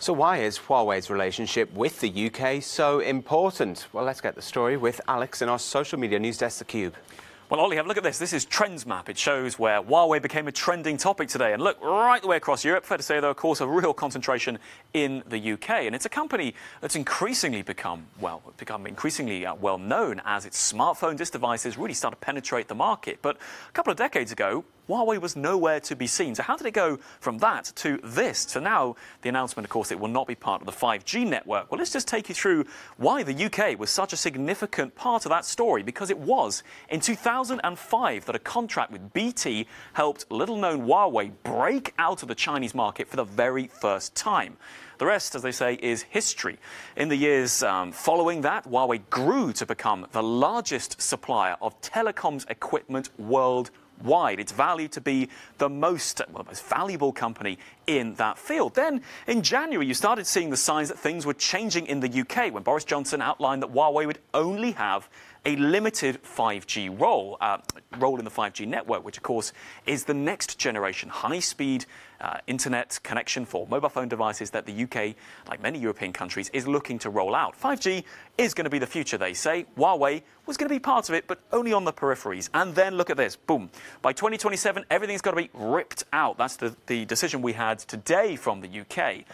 So why is Huawei's relationship with the UK so important? Well, let's get the story with Alex in our social media news desk, theCUBE. Well, Ollie, have a look at this. This is Trends Map. It shows where Huawei became a trending topic today. And look, right the way across Europe, fair to say, though, of course, a real concentration in the UK. And it's a company that's increasingly become increasingly well known as its smartphone devices really start to penetrate the market. But a couple of decades ago, Huawei was nowhere to be seen. So how did it go from that to this? To now, the announcement, of course, it will not be part of the 5G network. Well, let's just take you through why the UK was such a significant part of that story, because it was in 2005 that a contract with BT helped little-known Huawei break out of the Chinese market for the very first time. The rest, as they say, is history. In the years following that, Huawei grew to become the largest supplier of telecoms equipment worldwide. It's valued to be the most valuable company in that field. Then, in January, you started seeing the signs that things were changing in the UK when Boris Johnson outlined that Huawei would only have a limited 5G role in the 5G network, which, of course, is the next generation high-speed internet connection for mobile phone devices that the UK, like many European countries, is looking to roll out. 5G is going to be the future, they say. Huawei was going to be part of it, but only on the peripheries. And then look at this, boom. By 2027, everything's got to be ripped out. That's the decision we had today from the UK.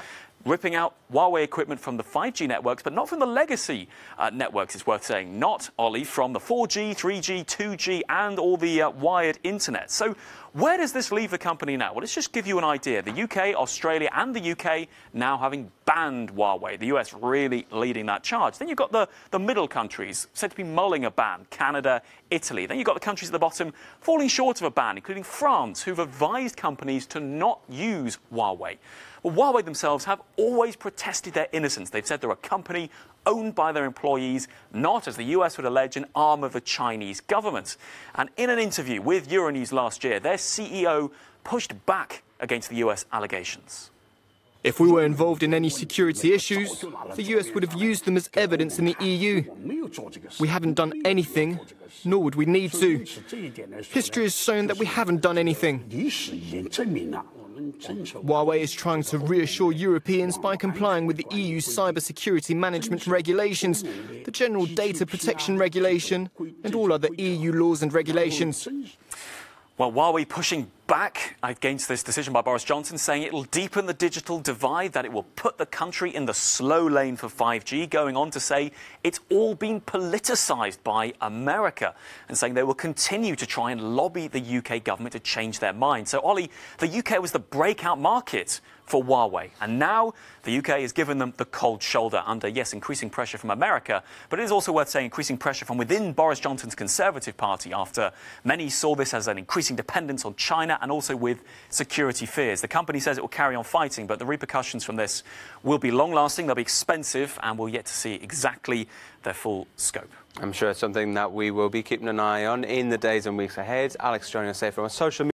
Ripping out Huawei equipment from the 5G networks, but not from the legacy networks, it's worth saying. Not, Ollie, from the 4G, 3G, 2G, and all the wired internet. So where does this leave the company now? Well, let's just give you an idea. The UK, Australia, and the UK now having banned Huawei. The US really leading that charge. Then you've got the middle countries said to be mulling a ban. Canada, Italy. Then you've got the countries at the bottom falling short of a ban, including France, who've advised companies to not use Huawei. Well, Huawei themselves have always protested their innocence. They've said they're a company owned by their employees, not, as the US would allege, an arm of the Chinese government. And in an interview with Euronews last year, their CEO pushed back against the US allegations. If we were involved in any security issues, the US would have used them as evidence in the EU. We haven't done anything, nor would we need to. History has shown that we haven't done anything. Huawei is trying to reassure Europeans by complying with the EU's cybersecurity management regulations, the General Data Protection Regulation, and all other EU laws and regulations. Well, Huawei pushing back against this decision by Boris Johnson, saying it will deepen the digital divide, that it will put the country in the slow lane for 5G, going on to say it's all been politicised by America, and saying they will continue to try and lobby the UK government to change their mind. So, Ollie, the UK was the breakout market for Huawei, and now the UK has given them the cold shoulder under, yes, increasing pressure from America, but it is also worth saying increasing pressure from within Boris Johnson's Conservative Party, after many saw this as an increasing dependence on China and also with security fears. The company says it will carry on fighting, but the repercussions from this will be long-lasting, they'll be expensive, and we'll yet to see exactly their full scope. I'm sure it's something that we will be keeping an eye on in the days and weeks ahead. Alex joining us here from our social media.